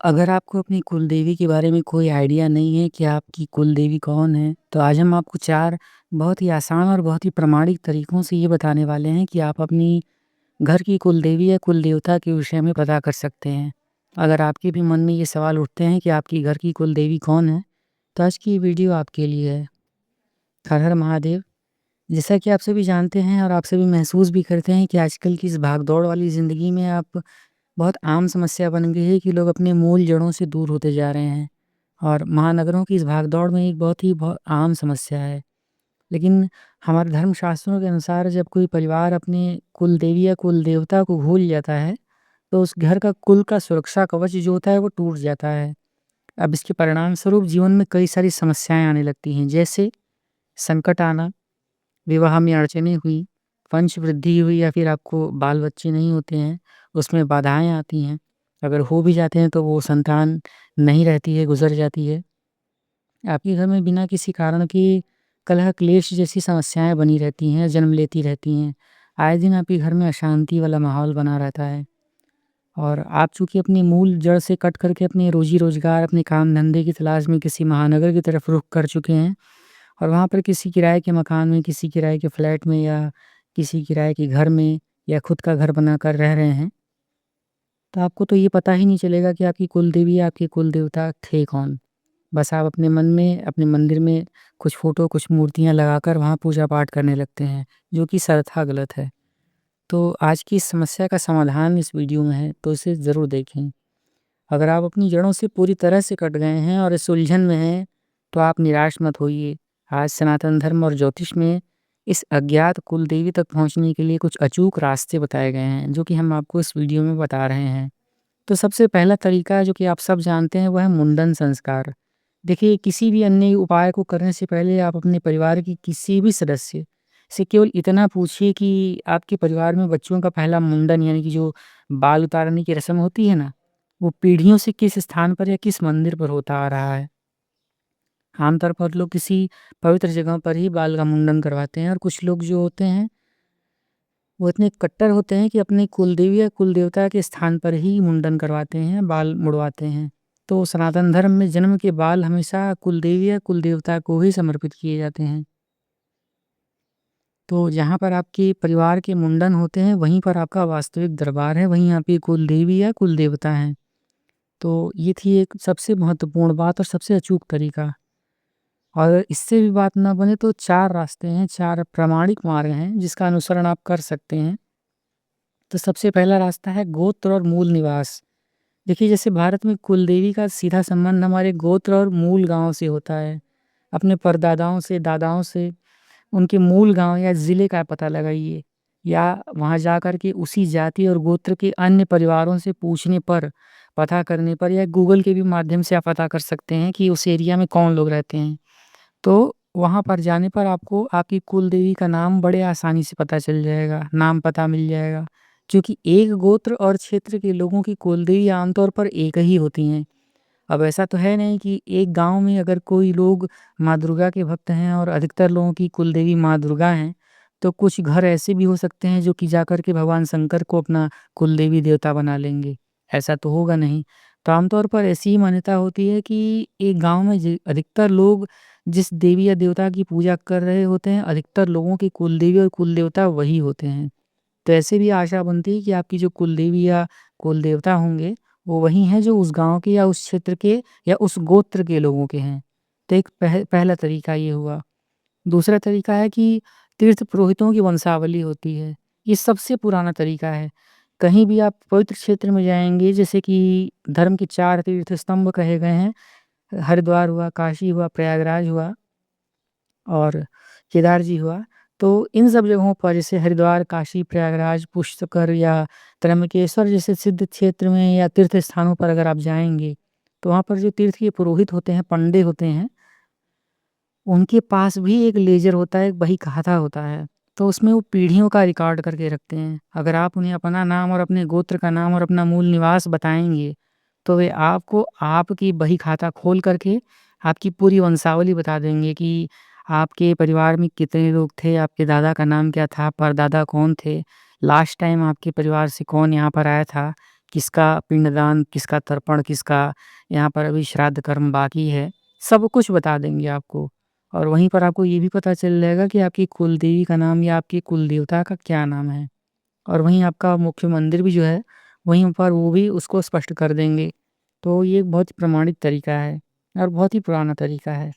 अगर आपको अपनी कुलदेवी के बारे में कोई आइडिया नहीं है कि आपकी कुलदेवी कौन है, तो आज हम आपको 4 बहुत ही आसान और बहुत ही प्रामाणिक तरीकों से ये बताने वाले हैं कि आप अपनी घर की कुलदेवी या कुलदेवता के विषय में पता कर सकते हैं। अगर आपके भी मन में ये सवाल उठते हैं कि आपकी घर की कुलदेवी कौन है, तो आज की ये वीडियो आपके लिए है। हर हर महादेव! जैसा कि आप सभी जानते हैं और आप सभी महसूस भी करते हैं कि आजकल की इस भाग-दौड़ वाली ज़िंदगी में आप बहुत आम समस्या बन गई है कि लोग अपने मूल जड़ों से दूर होते जा रहे हैं और महानगरों की इस भागदौड़ में एक बहुत आम समस्या है। लेकिन हमारे धर्म शास्त्रों के अनुसार जब कोई परिवार अपने कुल देवी या कुल देवता को भूल जाता है, तो उस घर का कुल का सुरक्षा कवच जो होता है वो टूट जाता है। अब इसके परिणाम स्वरूप जीवन में कई सारी समस्याएँ आने लगती हैं, जैसे संकट आना, विवाह में अड़चनें हुई, वंशवृद्धि हुई या फिर आपको बाल-बच्चे नहीं होते हैं, उसमें बाधाएँ आती हैं। अगर हो भी जाते हैं तो वो संतान नहीं रहती है, गुज़र जाती है। आपके घर में बिना किसी कारण के कलह-क्लेश जैसी समस्याएँ बनी रहती हैं, जन्म लेती रहती हैं। आए दिन आपके घर में अशांति वाला माहौल बना रहता है और आप चूँकि अपनी मूल जड़ से कट कर के अपने रोज़ी-रोज़गार, अपने काम-धंधे की तलाश में किसी महानगर की तरफ रुख कर चुके हैं और वहाँ पर किसी किराए के मकान में, किसी किराए के फ्लैट में या किसी किराए के घर में या खुद का घर बनाकर रह रहे हैं, तो आपको तो ये पता ही नहीं चलेगा कि आपकी कुलदेवी या आपके कुलदेवता थे कौन। बस आप अपने मन में, अपने मंदिर में कुछ फ़ोटो, कुछ मूर्तियाँ लगाकर वहाँ पूजा-पाठ करने लगते हैं, जो कि सर्वथा गलत है। तो आज की इस समस्या का समाधान इस वीडियो में है, तो इसे ज़रूर देखें। अगर आप अपनी जड़ों से पूरी तरह से कट गए हैं और इस उलझन में हैं, तो आप निराश मत होइए। आज सनातन धर्म और ज्योतिष में इस अज्ञात कुलदेवी तक पहुँचने के लिए कुछ अचूक रास्ते बताए गए हैं, जो कि हम आपको इस वीडियो में बता रहे हैं। तो सबसे पहला तरीका जो कि आप सब जानते हैं, वो है मुंडन संस्कार। देखिए, किसी भी अन्य उपाय को करने से पहले आप अपने परिवार के किसी भी सदस्य से केवल इतना पूछिए कि आपके परिवार में बच्चों का पहला मुंडन यानी कि जो बाल उतारने की रस्म होती है ना, वो पीढ़ियों से किस स्थान पर या किस मंदिर पर होता आ रहा है। आमतौर पर लोग किसी पवित्र जगह पर ही बाल का मुंडन करवाते हैं और कुछ लोग जो होते हैं, वो इतने कट्टर होते हैं कि अपनी कुलदेवी या कुलदेवता के स्थान पर ही मुंडन करवाते हैं, बाल मुड़वाते हैं। तो सनातन धर्म में जन्म के बाल हमेशा कुलदेवी या कुलदेवता को ही समर्पित किए जाते हैं। तो जहाँ पर आपके परिवार के मुंडन होते हैं, वहीं पर आपका वास्तविक दरबार है, वहीं आपकी कुलदेवी या कुलदेवता हैं। तो ये थी एक सबसे महत्वपूर्ण बात और सबसे अचूक तरीका। और इससे भी बात ना बने तो 4 रास्ते हैं, 4 प्रामाणिक मार्ग हैं, जिसका अनुसरण आप कर सकते हैं। तो सबसे पहला रास्ता है गोत्र और मूल निवास। देखिए, जैसे भारत में कुलदेवी का सीधा संबंध हमारे गोत्र और मूल गाँव से होता है। अपने परदादाओं से, दादाओं से उनके मूल गाँव या ज़िले का पता लगाइए या वहाँ जाकर के उसी जाति और गोत्र के अन्य परिवारों से पूछने पर, पता करने पर या गूगल के भी माध्यम से आप पता कर सकते हैं कि उस एरिया में कौन लोग रहते हैं। तो वहाँ पर जाने पर आपको आपकी कुलदेवी का नाम बड़े आसानी से पता चल जाएगा, नाम पता मिल जाएगा। क्योंकि एक गोत्र और क्षेत्र के लोगों की कुलदेवी आमतौर पर एक ही होती हैं। अब ऐसा तो है नहीं कि एक गाँव में अगर कोई लोग माँ दुर्गा के भक्त हैं और अधिकतर लोगों की कुलदेवी माँ दुर्गा हैं, तो कुछ घर ऐसे भी हो सकते हैं जो कि जाकर के भगवान शंकर को अपना कुलदेवी देवता बना लेंगे। ऐसा तो होगा नहीं। तो आमतौर पर ऐसी ही मान्यता होती है कि एक गाँव में अधिकतर लोग जिस देवी या देवता की पूजा कर रहे होते हैं, अधिकतर लोगों की कुलदेवी और कुलदेवता वही होते हैं। तो ऐसे भी आशा बनती है कि आपकी जो कुलदेवी या कुलदेवता होंगे, वो वही हैं जो उस गाँव के या उस क्षेत्र के या उस गोत्र के लोगों के हैं। तो एक पहला तरीका ये हुआ। दूसरा तरीका है कि तीर्थ पुरोहितों की वंशावली होती है। ये सबसे पुराना तरीका है। कहीं भी आप पवित्र क्षेत्र में जाएँगे, जैसे कि धर्म के 4 तीर्थ स्तंभ कहे गए हैं, हरिद्वार हुआ, काशी हुआ, प्रयागराज हुआ और केदार जी हुआ। तो इन सब जगहों पर जैसे हरिद्वार, काशी, प्रयागराज, पुष्कर या त्र्यंबकेश्वर जैसे सिद्ध क्षेत्र में या तीर्थ स्थानों पर अगर आप जाएँगे, तो वहाँ पर जो तीर्थ के पुरोहित होते हैं, पंडे होते हैं, उनके पास भी एक लेज़र होता है, एक बही-खाता होता है। तो उसमें वो पीढ़ियों का रिकॉर्ड करके रखते हैं। अगर आप उन्हें अपना नाम और अपने गोत्र का नाम और अपना मूल निवास बताएँगे, तो वे आपको आपकी बही-खाता खोल कर के आपकी पूरी वंशावली बता देंगे कि आपके परिवार में कितने लोग थे, आपके दादा का नाम क्या था, परदादा कौन थे, लास्ट टाइम आपके परिवार से कौन यहाँ पर आया था, किसका पिंडदान, किसका तर्पण, किसका यहाँ पर अभी श्राद्ध कर्म बाकी है, सब कुछ बता देंगे आपको। और वहीं पर आपको ये भी पता चल जाएगा कि आपकी कुलदेवी का नाम या आपके कुलदेवता का क्या नाम है। और वहीं आपका मुख्य मंदिर भी जो है, वहीं पर वो भी उसको स्पष्ट कर देंगे। तो ये एक बहुत ही प्रमाणित तरीका है और बहुत ही पुराना तरीका है।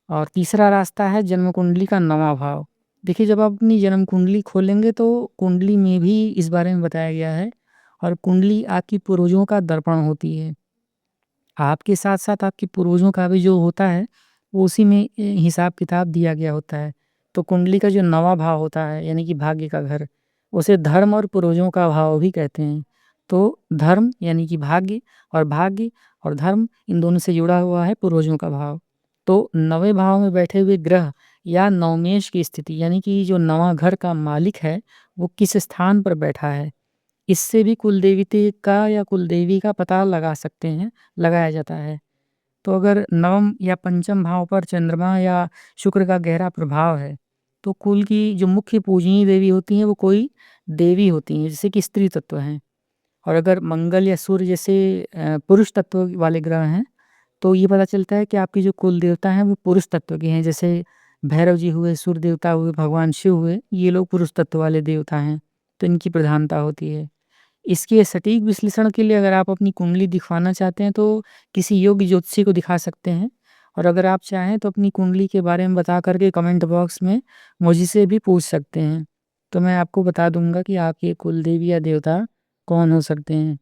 और तीसरा रास्ता है जन्म कुंडली का नवां भाव। देखिए, जब आप अपनी जन्म कुंडली खोलेंगे तो कुंडली में भी इस बारे में बताया गया है। और कुंडली आपकी पूर्वजों का दर्पण होती है। आपके साथ-साथ आपके पूर्वजों का भी जो होता है, वो उसी में हिसाब-किताब दिया गया होता है। तो कुंडली का जो नवां भाव होता है, यानी कि भाग्य का घर, उसे धर्म और पूर्वजों का भाव भी कहते हैं। तो धर्म यानी कि भाग्य और धर्म, इन दोनों से जुड़ा हुआ है पूर्वजों का भाव। तो नवें भाव में बैठे हुए ग्रह या नवमेष की स्थिति, यानी कि जो नवां घर का मालिक है, वो किस स्थान पर बैठा है, इससे भी कुलदेवते का या कुलदेवी का पता लगा सकते हैं, लगाया जाता है। तो अगर नवम या पंचम भाव पर चंद्रमा या शुक्र का गहरा प्रभाव है, तो कुल की जो मुख्य पूजनीय देवी होती हैं, वो कोई देवी होती हैं, जैसे कि स्त्री तत्व हैं। और अगर मंगल या सूर्य जैसे पुरुष तत्व वाले ग्रह हैं, तो ये पता चलता है कि आपके जो कुल देवता हैं, वो पुरुष तत्व के हैं। जैसे भैरव जी हुए, सूर्य देवता हुए, भगवान शिव हुए, ये लोग पुरुष तत्व वाले देवता हैं, तो इनकी प्रधानता होती है। इसके सटीक विश्लेषण के लिए अगर आप अपनी कुंडली दिखवाना चाहते हैं, तो किसी योग्य ज्योतिषी को दिखा सकते हैं। और अगर आप चाहें तो अपनी कुंडली के बारे में बता कर के कमेंट बॉक्स में मुझसे भी पूछ सकते हैं। तो मैं आपको बता दूँगा कि आपके कुलदेवी या देवता कौन हो सकते हैं।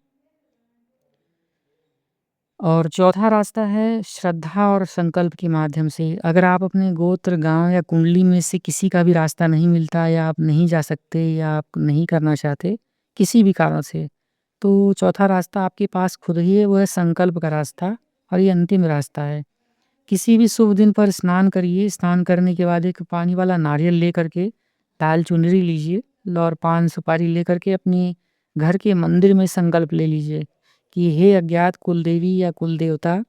और चौथा रास्ता है श्रद्धा और संकल्प के माध्यम से। अगर आप अपने गोत्र, गाँव या कुंडली में से किसी का भी रास्ता नहीं मिलता, या आप नहीं जा सकते, या आप नहीं करना चाहते, किसी भी कारण से, तो चौथा रास्ता आपके पास खुद ही है, वो है संकल्प का रास्ता। और ये अंतिम रास्ता है। किसी भी शुभ दिन पर स्नान करिए। स्नान करने के बाद एक पानी वाला नारियल लेकर के, लाल चुनरी लीजिए और पान सुपारी लेकर के अपने घर के मंदिर में संकल्प ले लीजिए कि हे अज्ञात कुलदेवी या कुलदेवता,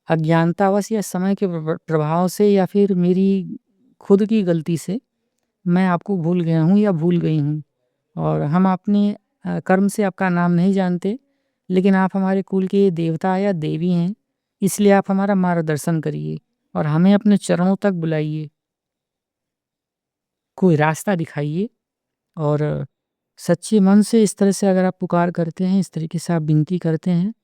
अज्ञानतावश या समय के प्रभाव से या फिर मेरी खुद की गलती से मैं आपको भूल गया हूँ या भूल गई हूँ। और हम अपने कर्म से आपका नाम नहीं जानते, लेकिन आप हमारे कुल के देवता या देवी हैं, इसलिए आप हमारा मार्गदर्शन करिए और हमें अपने चरणों तक बुलाइए, कोई रास्ता दिखाइए। और सच्चे मन से इस तरह से अगर आप पुकार करते हैं, इस तरीके से आप विनती करते हैं,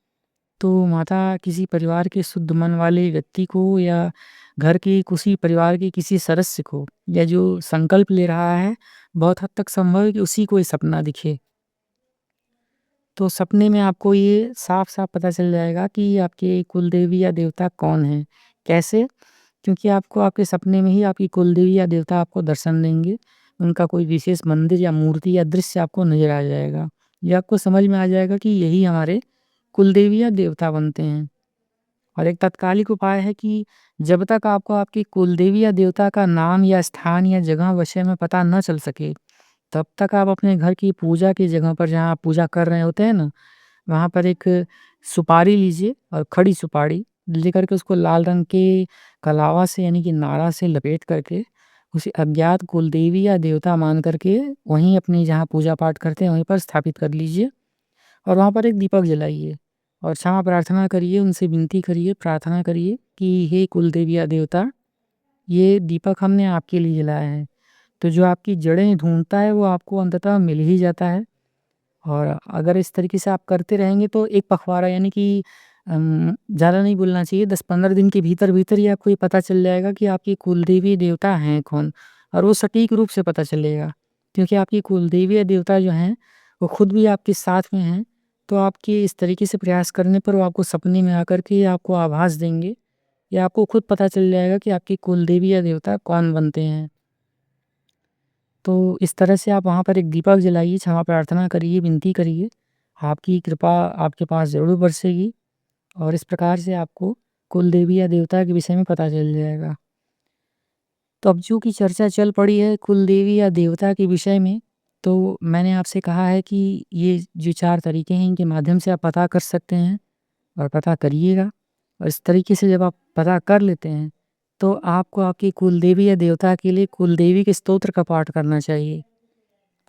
तो माता किसी परिवार के शुद्ध मन वाले व्यक्ति को या घर के किसी परिवार के किसी सदस्य को, या जो संकल्प ले रहा है, बहुत हद तक संभव है कि उसी को ये सपना दिखे। तो सपने में आपको ये साफ-साफ पता चल जाएगा कि आपके कुलदेवी या देवता कौन हैं। कैसे? क्योंकि आपको आपके सपने में ही आपकी कुलदेवी या देवता आपको दर्शन देंगे। उनका कोई विशेष मंदिर या मूर्ति या दृश्य आपको नज़र आ जाएगा। ये आपको समझ में आ जाएगा कि यही हमारे कुलदेवी या देवता बनते हैं। और एक तात्कालिक उपाय है कि जब तक आपको आपकी कुलदेवी या देवता का नाम या स्थान या जगह विषय में पता न चल सके, तब तक आप अपने घर की पूजा की जगह पर, जहाँ आप पूजा कर रहे होते हैं ना, वहाँ पर एक सुपारी लीजिए और खड़ी सुपारी लेकर के उसको लाल रंग के कलावा से, यानी कि नारा से लपेट करके, उसे अज्ञात कुलदेवी या देवता मान करके वहीं अपनी जहाँ पूजा पाठ करते हैं वहीं पर स्थापित कर लीजिए। और वहाँ पर एक दीपक जलाइए और क्षमा प्रार्थना करिए, उनसे विनती करिए, प्रार्थना करिए कि हे कुलदेवी या देवता, ये दीपक हमने आपके लिए जलाया है। तो जो आपकी जड़ें ढूँढता है, वो आपको अंततः मिल ही जाता है। और अगर इस तरीके से आप करते रहेंगे तो एक पखवाड़ा, यानी कि ज़्यादा नहीं बोलना चाहिए, 10-15 दिन के भीतर-भीतर ही आपको ये पता चल जाएगा कि आपकी कुलदेवी देवता हैं कौन। और वो सटीक रूप से पता चलेगा, क्योंकि आपकी कुलदेवी या देवता जो हैं, वो खुद भी आपके साथ में हैं। तो आपके इस तरीके से प्रयास करने पर वो आपको सपने में आकर के आपको आभास देंगे, या आपको खुद पता चल जाएगा कि आपकी कुलदेवी या देवता कौन बनते हैं। तो इस तरह से आप वहाँ पर एक दीपक जलाइए, क्षमा प्रार्थना करिए, विनती करिए, आपकी कृपा आपके पास ज़रूर बरसेगी। और इस प्रकार से आपको कुलदेवी या देवता के विषय में पता चल जाएगा। तो अब चूँकि चर्चा चल पड़ी है कुलदेवी या देवता के विषय में, तो मैंने आपसे कहा है कि ये जो 4 तरीके हैं, इनके माध्यम से आप पता कर सकते हैं और पता करिएगा। और इस तरीके से जब आप पता कर लेते हैं, तो आपको आपकी कुलदेवी या देवता के लिए कुलदेवी के स्तोत्र का पाठ करना चाहिए।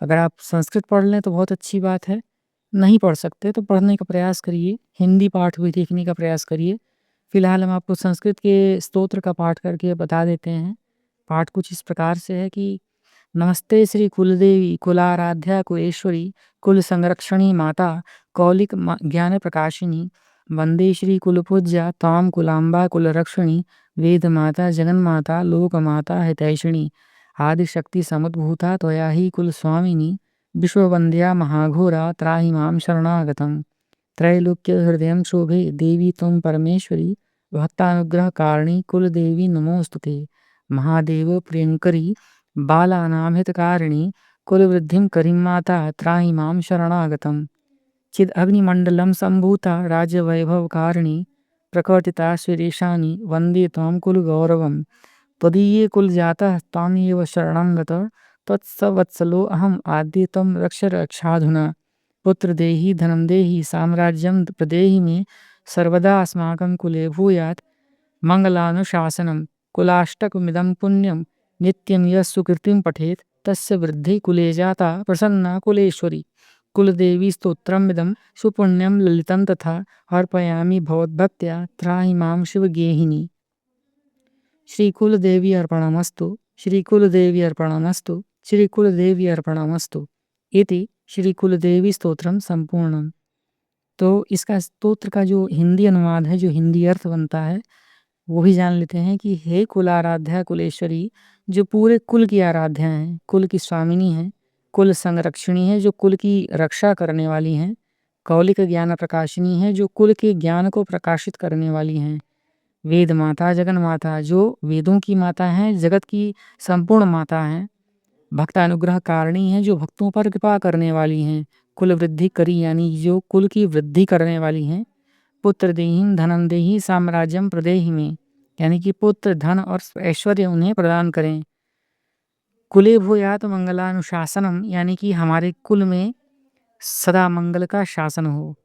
अगर आप संस्कृत पढ़ लें तो बहुत अच्छी बात है, नहीं पढ़ सकते तो पढ़ने का प्रयास करिए, हिंदी पाठ भी देखने का प्रयास करिए। फिलहाल हम आपको संस्कृत के स्तोत्र का पाठ करके बता देते हैं। पाठ कुछ इस प्रकार से है कि नमस्ते श्री कुलदेवी कुलाराध्या कुलेश्वरी कुल संरक्षणी माता कौलिक ज्ञान प्रकाशिनी वंदे श्री कुलपूज्या ताम कुलाम्बा कुलरक्षणी वेद माता जगन माता लोक माता हितैषिणी आदिशक्ति समुद्भूता त्वया ही कुल स्वामिनी विश्ववंद्या महाघोरा त्राहि मां शरणागतम् त्रैलोक्य हृदय शोभे देवी त्वं परमेश्वरी भक्तानुग्रह कारिणी कुल देवी नमोस्तुते महादेव प्रियंकरी बालानां हितकारिणी कुलवृद्धिं करीं माता त्राहि मां शरणागतम् चिद अग्निमंडलम संभूता राजवैभवकारिणी प्रकटिता श्रीशानी वंदे त्वां कुल गौरवम् त्वदीये कुल जातः तामेव शरणं गतः त्वत्सवत्सलो अहम् आद्य त्वं रक्ष रक्षाधुना पुत्र देहि धनम देहि साम्राज्यम प्रदेहि मे सर्वदा अस्माकं कुले भूयात् मंगलानुशासनम कुलाष्टकमिदं पुण्यम नित्यं यः सुकृतिं पठेत् तस्य वृद्धि कुले जाता प्रसन्ना कुलेश्वरी कुलदेवी स्तोत्रमिदं सुपुण्यं ललितं तथा अर्पयामि भवद्भक्त्या त्राहि मां शिवगेहिनी। श्री कुलदेवी अर्पणमस्तु श्री कुलदेवी अर्पणमस्तु श्री कुलदेवी अर्पणमस्तु इति श्री कुलदेवी स्तोत्रम संपूर्णम। तो इसका स्तोत्र का जो हिंदी अनुवाद है, जो हिंदी अर्थ बनता है, वो भी जान लेते हैं कि हे कुल आराध्या कुलेश्वरी, जो पूरे कुल की आराध्या हैं, कुल की स्वामिनी हैं, कुल संरक्षणी है, जो कुल की रक्षा करने वाली हैं, कौलिक ज्ञान प्रकाशिनी है, जो कुल के ज्ञान को प्रकाशित करने वाली हैं, वेद माता जगन माता, जो वेदों की माता हैं, जगत की संपूर्ण माता हैं, भक्तानुग्रह कारिणी हैं, जो भक्तों पर कृपा करने वाली हैं, कुल वृद्धि करी यानी जो कुल की वृद्धि करने वाली हैं, पुत्र देहि धनम देहि साम्राज्यम प्रदेहि में यानी कि पुत्र धन और ऐश्वर्य उन्हें प्रदान करें। कुले भूयात मंगलानुशासनम यानी कि हमारे कुल में सदा मंगल का शासन हो।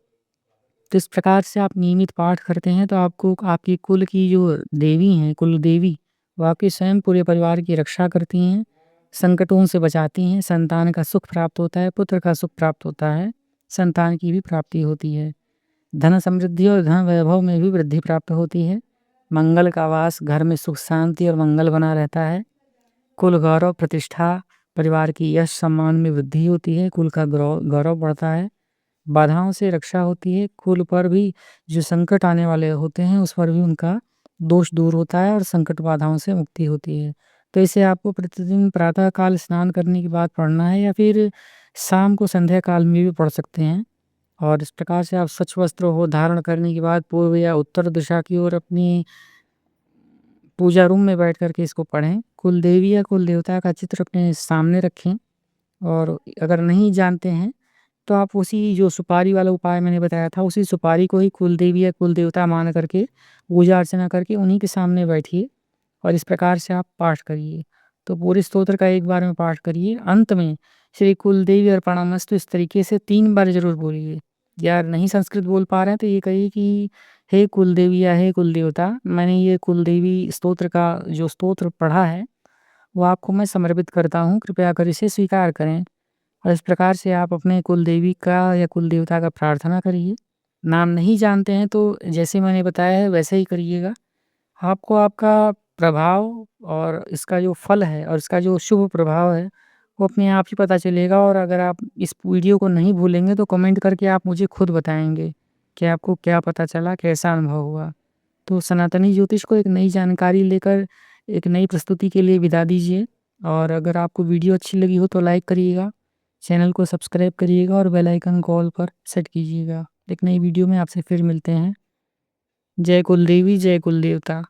तो इस प्रकार से आप नियमित पाठ करते हैं तो आपको आपकी कुल की जो देवी हैं, कुल देवी, वो आपके स्वयं पूरे परिवार की रक्षा करती हैं, संकटों से बचाती हैं, संतान का सुख प्राप्त होता है, पुत्र का सुख प्राप्त होता है, संतान की भी प्राप्ति होती है, धन समृद्धि और धन वैभव में भी वृद्धि प्राप्त होती है, मंगल का वास, घर में सुख शांति और मंगल बना रहता है, कुल गौरव प्रतिष्ठा, परिवार की यश सम्मान में वृद्धि होती है, कुल का गौरव बढ़ता है, बाधाओं से रक्षा होती है, कुल पर भी जो संकट आने वाले होते हैं उस पर भी उनका दोष दूर होता है और संकट बाधाओं से मुक्ति होती है। तो इसे आपको प्रतिदिन प्रातः काल स्नान करने के बाद पढ़ना है या फिर शाम को संध्या काल में भी पढ़ सकते हैं। और इस प्रकार से आप स्वच्छ वस्त्र हो धारण करने के बाद पूर्व या उत्तर दिशा की ओर अपनी पूजा रूम में बैठ कर के इसको पढ़ें। कुल देवी या कुल देवता का चित्र अपने सामने रखें और अगर नहीं जानते हैं तो आप उसी जो सुपारी वाला उपाय मैंने बताया था, उसी सुपारी को ही कुल देवी या कुल देवता मान करके पूजा अर्चना करके उन्हीं के सामने बैठिए और इस प्रकार से आप पाठ करिए। तो पूरे स्तोत्र का एक बार में पाठ करिए, अंत में श्री कुलदेवी अर्पणमस्तु इस तरीके से 3 बार ज़रूर बोलिए। या नहीं संस्कृत बोल पा रहे हैं तो ये कहिए कि हे कुलदेवी या हे कुल देवता, मैंने ये कुलदेवी स्तोत्र का जो स्तोत्र पढ़ा है, वो आपको मैं समर्पित करता हूँ, कृपया कर इसे स्वीकार करें। और इस प्रकार से आप अपने कुल देवी का या कुल देवता का प्रार्थना करिए। नाम नहीं जानते हैं तो जैसे मैंने बताया है वैसे ही करिएगा। आपको आपका प्रभाव और इसका जो फल है और इसका जो शुभ प्रभाव है, वो अपने आप ही पता चलेगा। और अगर आप इस वीडियो को नहीं भूलेंगे तो कमेंट करके आप मुझे खुद बताएँगे कि आपको क्या पता चला, कैसा अनुभव हुआ। तो सनातनी ज्योतिष को एक नई जानकारी लेकर एक नई प्रस्तुति के लिए विदा दीजिए। और अगर आपको वीडियो अच्छी लगी हो तो लाइक करिएगा, चैनल को सब्सक्राइब करिएगा और बेल आइकन को ऑल पर सेट कीजिएगा। एक नई वीडियो में आपसे फिर मिलते हैं। जय कुलदेवी, जय कुल देवता।